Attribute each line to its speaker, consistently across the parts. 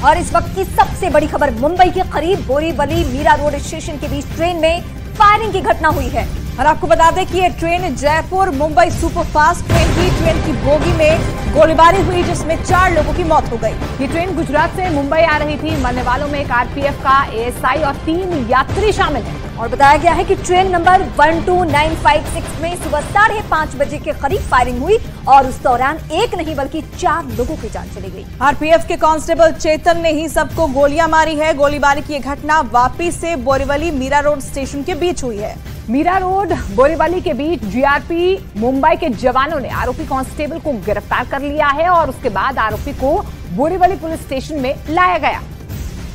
Speaker 1: और इस वक्त की सबसे बड़ी खबर, मुंबई के करीब बोरीवली मीरा रोड स्टेशन के बीच ट्रेन में फायरिंग की घटना हुई है।
Speaker 2: और आपको बता दें कि ये train Jaipur Mumbai superfast train की ट्रेन की बोगी में गोलीबारी हुई, जिसमें 4 लोगों की मौत हो गई।
Speaker 3: ये ट्रेन गुजरात से मुंबई आ रही थी। मरने वालों में एक आरपीएफ का एएसआई और 3 यात्री शामिल हैं।
Speaker 1: और बताया गया है कि ट्रेन नंबर 12956 में सुबह 5:30 बजे के करीब फायरिंग हुई और उस दौरान एक नहीं बल्कि 4 लोगों की जान चली गई।
Speaker 2: आरपीएफ के कांस्टेबल चेतन ने ही सबको गोलियां मारी है। गोलीबारी की घटना वापी से बोरीवली मीरा रोड स्टेशन के बीच हुई है।
Speaker 3: मीरा रोड बोरीवली के बीच जीआरपी मुंबई के जवानों ने आरोपी कांस्टेबल को गिरफ्तार कर लिया है और उसके बाद आरोपी को बोरीवली पुलिस स्टेशन में लाया गया।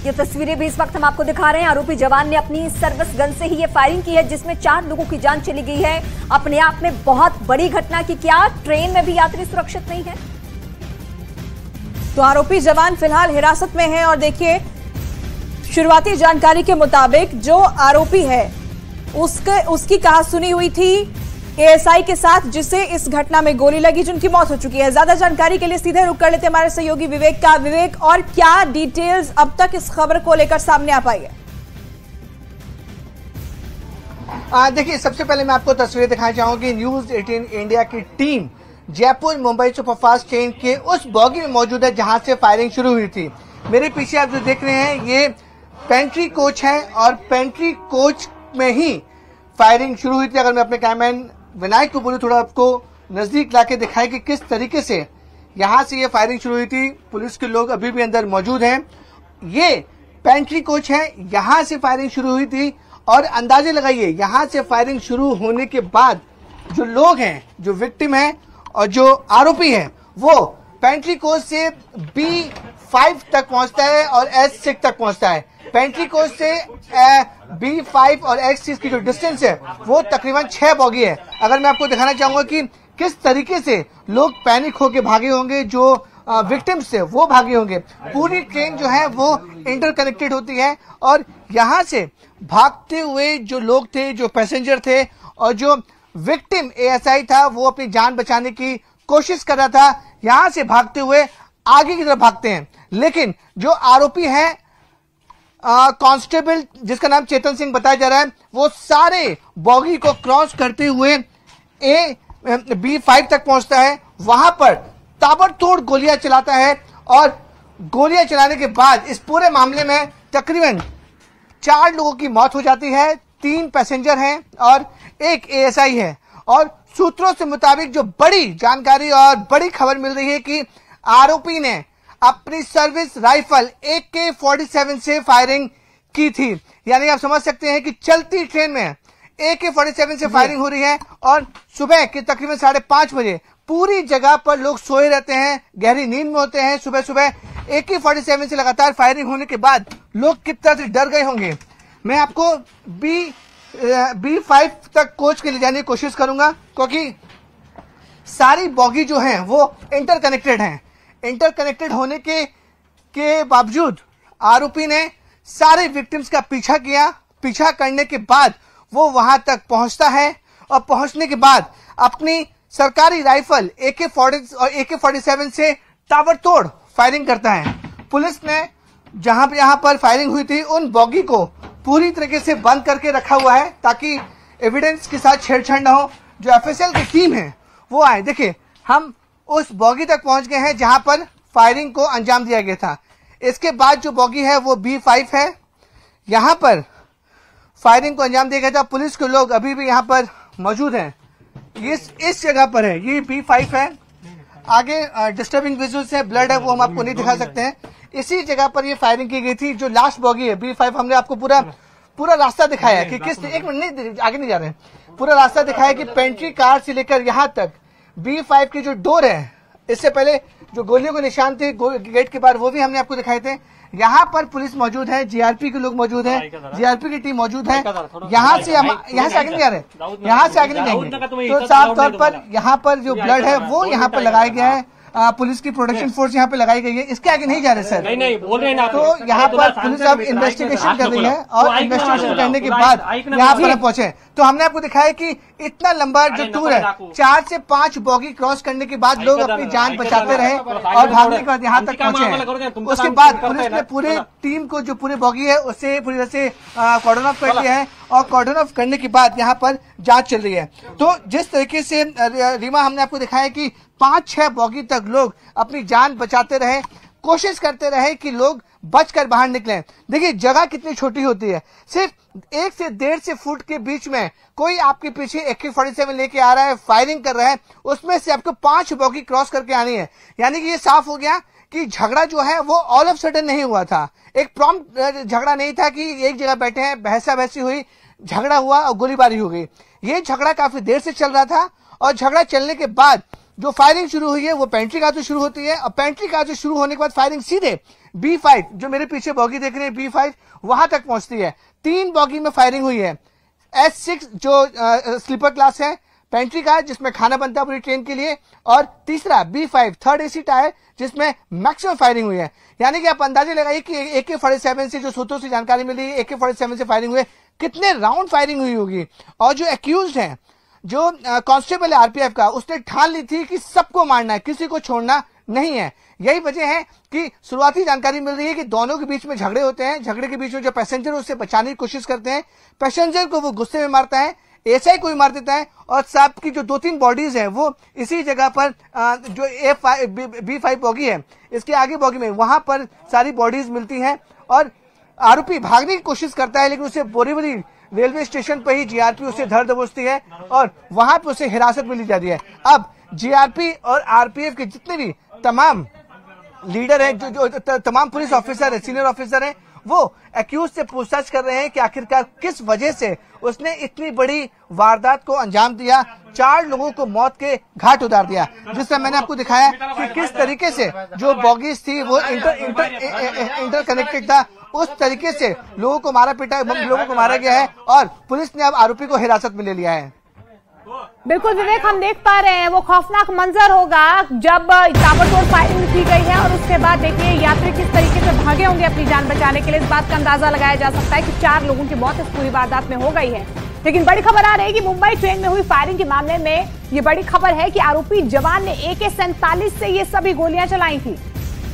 Speaker 1: ये तस्वीरें भी इस वक्त हम आपको दिखा रहे हैं। आरोपी जवान ने अपनी सर्विस गन से ही ये फायरिंग की है, जिसमें 4 लोगों की जान चली गई है। अपने आप में बहुत बड़ी घटना की क्या ट्रेन में भी यात्री सुरक्षित नहीं है?
Speaker 2: तो आरोपी जवान फिलहाल हिरासत में है और देखिए, शुरुआती जानकारी के मुताबिक जो आरोपी है उसकी कहासुनी हुई थी एएसआई के साथ, जिसे इस घटना में गोली लगी, जिनकी मौत हो चुकी है। ज्यादा जानकारी के लिए सीधे रुक कर लेते हमारे सहयोगी विवेक का। विवेक, और क्या डिटेल्स अब तक इस खबर को लेकर सामने आ पाई है?
Speaker 4: देखिए, सबसे पहले मैं आपको तस्वीरें दिखाना चाहूंगी। न्यूज 18 इंडिया की team Jaipur Mumbai superfast train के उस बॉगी में मौजूद है जहां से फायरिंग शुरू हुई थी। मेरे पीछे आप जो देख रहे हैं ये पेंट्री कोच है और पेंट्री कोच में ही फायरिंग शुरू हुई थी। अगर मैं अपने कैमरामैन विनायक को बोलूं थोड़ा आपको नजदीक लाके दिखाए कि किस तरीके से यहां से ये फायरिंग शुरू हुई थी। पुलिस के लोग अभी भी अंदर मौजूद हैं। ये पेंट्री कोच है, यहां से फायरिंग शुरू हुई थी और अंदाजे लगाइए, यहां से फायरिंग शुरू होने के बाद जो लोग हैं, जो विक्टिम है और जो आरोपी है, वो पेंट्री कोच से B5 तक पहुंचता है और S6 तक पहुंचता है। पेंट्री कोच से B5 और X6 की जो डिस्टेंस है वो तकरीबन 6 बॉगी है। अगर मैं आपको दिखाना चाहूंगा कि किस तरीके से लोग पैनिक होके भागे होंगे, जो विक्टिम्स थे वो भागे होंगे। पूरी ट्रेन जो है वो इंटरकनेक्टेड होती है और यहाँ से भागते हुए जो लोग थे, जो पैसेंजर थे और जो विक्टिम एएसआई था, वो अपनी जान बचाने की कोशिश कर रहा था। यहाँ से भागते हुए आगे की तरफ भागते हैं, लेकिन जो आरोपी है कांस्टेबल जिसका नाम चेतन सिंह बताया जा रहा है, वो सारे बॉगी को क्रॉस करते हुए B5 तक पहुंचता है। वहां पर ताबड़तोड़ गोलियां चलाता है और गोलियां चलाने के बाद इस पूरे मामले में तकरीबन 4 लोगों की मौत हो जाती है। 3 पैसेंजर हैं और एक एएसआई है। और सूत्रों से मुताबिक जो बड़ी जानकारी और बड़ी खबर मिल रही है कि आरोपी ने अपनी सर्विस राइफल AK-47 से फायरिंग की थी। यानी आप समझ सकते हैं कि चलती ट्रेन में AK-47 से फायरिंग हो रही है और सुबह के तकरीबन 5:30 बजे पूरी जगह पर लोग सोए रहते हैं, गहरी नींद में होते हैं। सुबह सुबह AK-47 से लगातार फायरिंग होने के बाद लोग कितना से डर गए होंगे। मैं आपको B5 तक कोच के ले जाने की कोशिश करूंगा, क्योंकि सारी बॉगी जो है वो इंटरकनेक्टेड हैं। इंटरकनेक्टेड होने के बावजूद आरोपी ने सारे विक्टिम्स का पीछा किया। पीछा करने के बाद वो वहां तक पहुंचता है और पहुंचने के बाद अपनी सरकारी राइफल AK-47 से ताबड़तोड़ फायरिंग करता है। पुलिस ने जहां पर फायरिंग हुई थी उन बॉगी को पूरी तरीके से बंद करके रखा हुआ है ताकि एविडेंस के साथ छेड़छाड़ न हो। जो FSL की टीम है वो आए। देखिए, हम उस बॉगी तक पहुंच गए हैं जहां पर फायरिंग को अंजाम दिया गया था। इसके बाद जो बॉगी है वो B5 है, यहां पर फायरिंग को अंजाम दिया गया था। पुलिस के लोग अभी भी यहां पर मौजूद हैं। इस जगह पर है, ये B5 है। आगे डिस्टर्बिंग विजुअल्स है, ब्लड है, वो हम आपको नहीं दिखा सकते हैं। इसी जगह पर ये फायरिंग की गई थी। जो लास्ट बॉगी है B5, हमने आपको पूरा रास्ता दिखाया है कि किस, एक मिनट नहीं, आगे नहीं जा रहे हैं, पूरा रास्ता दिखाया कि पेंट्री कार से लेकर यहाँ तक B5 की जो डोर है, इससे पहले जो गोलियों के निशान थे गेट के बाहर, वो भी हमने आपको दिखाए थे। यहाँ पर पुलिस मौजूद है, जीआरपी के लोग मौजूद हैं, जीआरपी की टीम मौजूद है। यहाँ से आगे नहीं जा रहे, यहाँ से आगे नहीं जाएंगे। तो साफ तौर पर यहाँ पर जो ब्लड है वो यहाँ पर लगाया गया है। पुलिस की प्रोटेक्शन फोर्स यहाँ पे लगाई गई है, इसके आगे नहीं जा रहे सर।
Speaker 5: नहीं बोल रहे हैं
Speaker 4: तो यहाँ पर पुलिस अब इन्वेस्टिगेशन कर रही है और इन्वेस्टिगेशन करने के बाद यहाँ पर पहुंचे। तो हमने आपको दिखाया कि इतना लंबा जो टूर है, 4 से 5 बॉगी क्रॉस करने के बाद लोग अपनी जान बचाते रहे और भागने के बाद यहाँ तक पहुंचे हैं। उसके बाद पुलिस ने पूरे टीम को, जो पूरे बॉगी है, उससे पूरी तरह से कॉर्डन ऑफ कर दिया है और कॉर्डन ऑफ करने के बाद यहाँ पर जांच चल रही है। तो जिस तरीके से रीमा हमने आपको दिखाया कि 5-6 बॉगी तक लोग अपनी जान बचाते रहे, कोशिश करते रहे कि लोग बचकर बाहर निकलें। देखिए जगह कितनी छोटी होती है, सिर्फ 1 से 1.5 फुट के बीच में कोई आपके पीछे AK-47 लेके आ रहा है, फायरिंग कर रहा है, उसमें से आपको 5 बॉगी क्रॉस करके आनी है। यानी कि ये साफ हो गया कि झगड़ा जो है वो ऑल ऑफ सडन नहीं हुआ था, एक प्रॉम्प्ट झगड़ा नहीं था कि एक जगह बैठे हैं, बहसा बहसी हुई, झगड़ा हुआ और गोलीबारी हो गई। ये झगड़ा काफी देर से चल रहा था और झगड़ा चलने के बाद जो फायरिंग शुरू हुई है वो पेंट्री कार से शुरू होती है और पेंट्री कार से शुरू होने के बाद फायरिंग सीधे B5, जो मेरे पीछे बॉगी देख रहे हैं B5, वहां तक पहुंचती है। 3 बॉगी में फायरिंग हुई है। S6 जो स्लीपर क्लास है, पेंट्री कार जिसमें खाना बनता है पूरी ट्रेन के लिए, और तीसरा B5 थर्ड AC टायर जिसमें मैक्सिमम फायरिंग हुई है। यानी कि आप अंदाजे लगाइए कि AK-47 से, जो सूत्रों से जानकारी मिली, AK-47 से फायरिंग हुई, कितने राउंड फायरिंग हुई होगी। और जो एक्यूज्ड है, जो कांस्टेबल है RPF का, उसने ठान ली थी कि सबको मारना है, किसी को छोड़ना नहीं है। यही वजह है कि शुरुआती जानकारी मिल रही है कि दोनों के बीच में झगड़े होते हैं। झगड़े के बीच में जो पैसेंजर उससे बचाने की कोशिश करते हैं, पैसेंजर को वो गुस्से में मारता है, SI को भी मार देता है और सांप की जो 2-3 बॉडीज हैं वो इसी जगह पर जो B5 बॉगी है, इसके आगे बॉगी में, वहां पर सारी बॉडीज मिलती हैं और आरोपी भागने की कोशिश करता है, लेकिन उसे बोरीवली रेलवे स्टेशन पर ही GRP उसे धर दबोचती है और वहां पर उसे हिरासत में ली जाती है। अब GRP और RPF के जितने भी तमाम लीडर हैं, जो तमाम पुलिस ऑफिसर है, सीनियर ऑफिसर हैं, वो एक्यूज से पूछताछ कर रहे हैं कि आखिरकार किस वजह से उसने इतनी बड़ी वारदात को अंजाम दिया, 4 लोगों को मौत के घाट उतार दिया। जिससे मैंने आपको दिखाया कि किस तरीके से जो बॉगीज थी वो इंटर कनेक्टेड था, उस तरीके से लोगों को मारा गया है और पुलिस ने अब आरोपी को हिरासत में ले लिया है।
Speaker 3: बिल्कुल विवेक, हम देख पा रहे हैं वो खौफनाक मंजर होगा जब ताबड़तोड़ फायरिंग की गई है और उसके बाद देखिए यात्री किस तरीके से भागे होंगे अपनी जान बचाने के लिए। इस बात का अंदाजा लगाया जा सकता है कि 4 लोगों की मौत इस पूरी वारदात में हो गई है। लेकिन बड़ी खबर आ रही है कि मुंबई ट्रेन में हुई फायरिंग के मामले में ये बड़ी खबर है कि आरोपी जवान ने AK-47 से ये सभी गोलियां चलाई थी।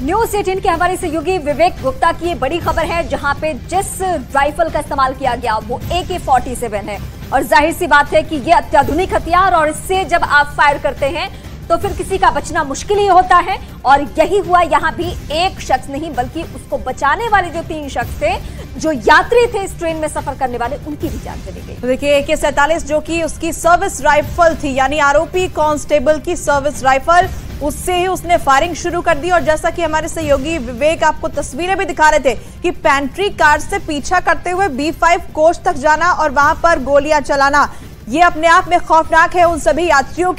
Speaker 1: न्यूज 18 के हवाले से योगी विवेक गुप्ता की ये बड़ी खबर है, जहां पे जिस राइफल का इस्तेमाल किया गया वो AK-47 है और जाहिर सी बात है कि ये अत्याधुनिक हथियार, और इससे जब आप फायर करते हैं तो फिर किसी का बचना मुश्किल ही होता है। और यही हुआ, यहाँ भी एक शख्स नहीं बल्कि उसको बचाने वाले जो 3 शख्स थे, जो यात्री थे इस ट्रेन में सफर करने वाले, उनकी भी जान चली गई।
Speaker 2: तो देखिए AK-47 जो कि उसकी सर्विस राइफल थी, यानी आरोपी कांस्टेबल की सर्विस राइफल, उससे ही उसने फायरिंग शुरू कर दी। और जैसा कि हमारे सहयोगी विवेक आपको तस्वीरें भी दिखा रहे थे कि पेंट्री कार से पीछा करते हुए B5 कोच तक जाना और वहां पर गोलियां चलाना, ये अपने आप में खौफनाक है उन सभी यात्रियों